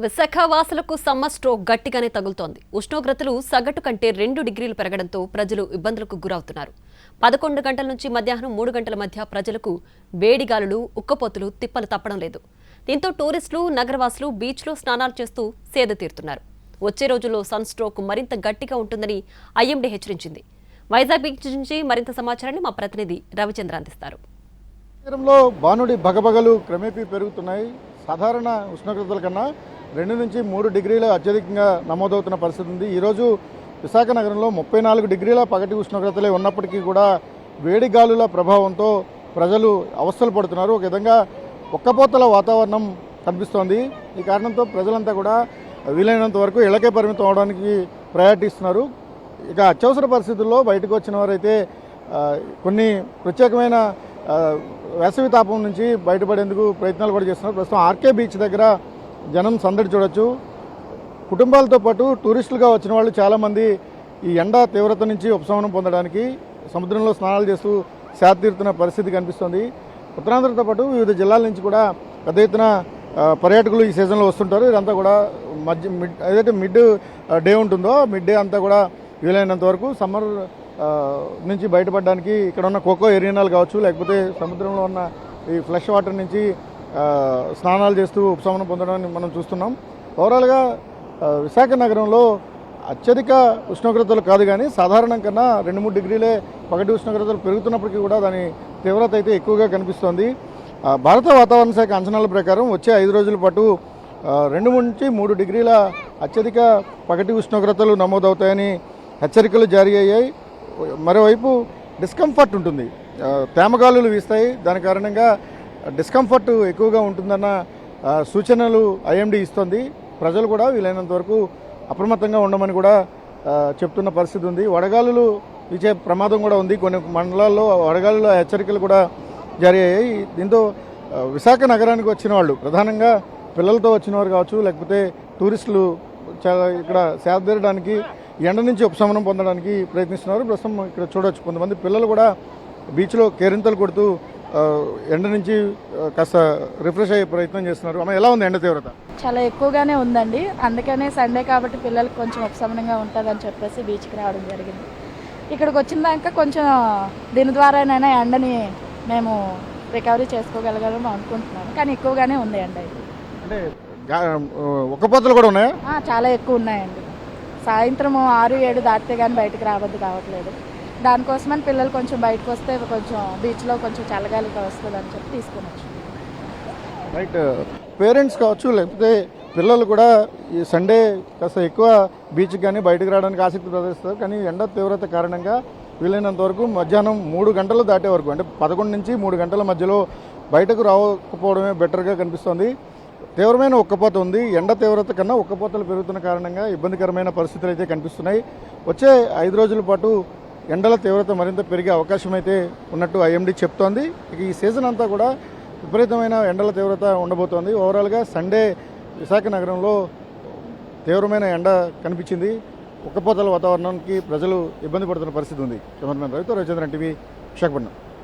విశాఖ వాసులకు summer stroke గట్టిగానే తగులుతోంది. ఉష్ణోగ్రతలు సగటు కంటే 2 డిగ్రీలు పెరగడంతో ప్రజలు ఇబ్బందులకు గురవుతున్నారు. 11 గంటల నుంచి మధ్యాహ్నం 3 గంటల మధ్య ప్రజలకు వేడిగాలులు, ఉక్కపోతులు తిప్పలు తప్పడం లేదు. దీంతో టూరిస్టులు, నగరవాసులు బీచ్లో స్నానాలు చేస్తూ సేద తీరుతున్నారు. వచ్చే రోజుల్లో సన్ స్ట్రోక్ మరింత గట్టిగా ఉంటుందని ఐఎండీ హెచ్చరించింది. వైజాగ్ బీచ్ నుంచి మరింత సమాచారాన్ని మా ప్రతినిధి రవిచంద్ర అందిస్తారు. నగరంలో భానుడి భగభగలు క్రమేపీ పెరుగుతున్నాయి. సాధారణ ఉష్ణోగ్రతల కన్నా 2 నుంచి 3 డిగ్రీల అత్యధికంగా నమోదవుతున్న పరిస్థితి ఉంది. ఈరోజు విశాఖ నగరంలో 34 డిగ్రీల పగటి ఉష్ణోగ్రతలే ఉన్నప్పటికీ కూడా వేడి గాలుల ప్రభావంతో ప్రజలు అవస్థలు పడుతున్నారు. ఒక విధంగా ఉక్కపోతల వాతావరణం కనిపిస్తోంది. ఈ కారణంతో ప్రజలంతా కూడా వీలైనంత వరకు ఇళ్లకే పరిమితం అవడానికి ప్రయారిటీ ఇస్తున్నారు. ఇక అత్యవసర పరిస్థితుల్లో బయటకు వచ్చిన వారైతే కొన్ని ప్రత్యేకమైన వేసవి తాపం నుంచి బయటపడేందుకు ప్రయత్నాలు కూడా చేస్తున్నారు. ప్రస్తుతం ఆర్కే బీచ్ దగ్గర జనం సందడి చూడొచ్చు. కుటుంబాలతో పాటు టూరిస్టులుగా వచ్చిన వాళ్ళు చాలామంది ఈ ఎండ తీవ్రత నుంచి ఉపశమనం పొందడానికి సముద్రంలో స్నానాలు చేస్తూ సేద తీరుతున్న పరిస్థితి కనిపిస్తుంది. ఉత్తరాంధ్రతో పాటు వివిధ జిల్లాల నుంచి కూడా పెద్ద ఎత్తున పర్యాటకులు ఈ సీజన్లో వస్తుంటారు. ఇదంతా కూడా ఏదైతే మిడ్ డే ఉంటుందో మిడ్ డే అంతా కూడా వీలైనంత వరకు సమ్మర్ నుంచి బయటపడడానికి ఇక్కడ ఉన్న కోకో ఎరీనాలు కావచ్చు, లేకపోతే సముద్రంలో ఉన్న ఈ ఫ్లష్ వాటర్ నుంచి స్నానాలు చేస్తూ ఉపశమనం పొందడాన్ని మనం చూస్తున్నాం. ఓవరాల్గా విశాఖ నగరంలో అత్యధిక ఉష్ణోగ్రతలు కాదు కానీ సాధారణం కన్నా 2-3 డిగ్రీలే పగటి ఉష్ణోగ్రతలు పెరుగుతున్నప్పటికీ కూడా దాని తీవ్రత అయితే ఎక్కువగా కనిపిస్తోంది. భారత వాతావరణ శాఖ అంచనాల ప్రకారం వచ్చే 5 రోజుల పాటు 2 నుంచి 3 డిగ్రీల అత్యధిక పగటి ఉష్ణోగ్రతలు నమోదవుతాయని హెచ్చరికలు జారీ అయ్యాయి. మరోవైపు డిస్కంఫర్ట్ ఉంటుంది, తేమగాలులు వీస్తాయి. దాని కారణంగా డిస్కంఫర్ట్ ఎక్కువగా ఉంటుందన్న సూచనలు ఐఎండీ ఇస్తుంది. ప్రజలు కూడా వీలైనంత వరకు అప్రమత్తంగా ఉండమని కూడా చెప్తున్న పరిస్థితి ఉంది. వడగాలులు వీచే ప్రమాదం కూడా ఉంది. కొన్ని మండలాల్లో వడగాలుల హెచ్చరికలు కూడా జారీ అయ్యాయి. దీంతో విశాఖ నగరానికి వచ్చిన వాళ్ళు ప్రధానంగా పిల్లలతో వచ్చిన వారు కావచ్చు, లేకపోతే టూరిస్టులు చాలా ఇక్కడ సేద తీరడానికి ఎండ నుంచి ఉపశమనం పొందడానికి ప్రయత్నిస్తున్నారు. ప్రస్తుతం ఇక్కడ చూడవచ్చు కొంతమంది పిల్లలు కూడా బీచ్లో కేరింతలు కొడుతూ ఎండ నుంచి కాస్త రిఫ్రెష్ అయ్యే ప్రయత్నం చేస్తున్నారు. అమ్మ, ఎలా ఉంది ఎండ తీవ్రత? చాలా ఎక్కువగానే ఉందండి. అందుకనే సండే కాబట్టి పిల్లలకు కొంచెం ఉపశమనంగా ఉంటుందని చెప్పేసి బీచ్కి రావడం జరిగింది. ఇక్కడికి వచ్చిన దాకా కొంచెం దీని ద్వారానైనా ఎండని మేము రికవరీ చేసుకోగలగాలని అనుకుంటున్నాను. కానీ ఎక్కువగానే ఉంది ఎండ. అంటే ఉక్కపోతలు కూడా ఉన్నాయా? చాలా ఎక్కువ ఉన్నాయండి. సాయంత్రం 6-7 దాటితే కానీ బయటకు రావద్దు కావట్లేదు. దానికోసమని పిల్లలు కొంచెం బయటకు వస్తే కొంచెం బీచ్లో కొంచెం చల్లగాలిగా వస్తుంది అని చెప్పి తీసుకుని వచ్చి రైట్. పేరెంట్స్ కావచ్చు, లేకపోతే పిల్లలు కూడా ఈ సండే కాస్త ఎక్కువ బీచ్కి కానీ బయటకు రావడానికి ఆసక్తి ప్రదర్శిస్తారు. కానీ ఎండ తీవ్రత కారణంగా వీలైనంత వరకు మధ్యాహ్నం 3 గంటలు దాటే వరకు, అంటే 11 నుంచి 3 గంటల మధ్యలో బయటకు రాకపోవడమే బెటర్గా కనిపిస్తోంది. తీవ్రమైన ఉక్కపోత ఉంది. ఎండ తీవ్రత కన్నా ఉక్కపోతలు పెరుగుతున్న కారణంగా ఇబ్బందికరమైన పరిస్థితులు అయితే కనిపిస్తున్నాయి. వచ్చే 5 రోజుల పాటు ఎండల తీవ్రత మరింత పెరిగే అవకాశం అయితే ఉన్నట్టు ఐఎండీ చెప్తోంది. ఇక ఈ సీజన్ అంతా కూడా విపరీతమైన ఎండల తీవ్రత ఉండబోతోంది. ఓవరాల్గా సండే విశాఖ నగరంలో తీవ్రమైన ఎండ కనిపించింది. ఉక్కపోతల వాతావరణానికి ప్రజలు ఇబ్బంది పడుతున్న పరిస్థితి ఉంది. కెమెరామెన్ రవితో రవిచంద్రన్, టీవీ, విశాఖపట్నం.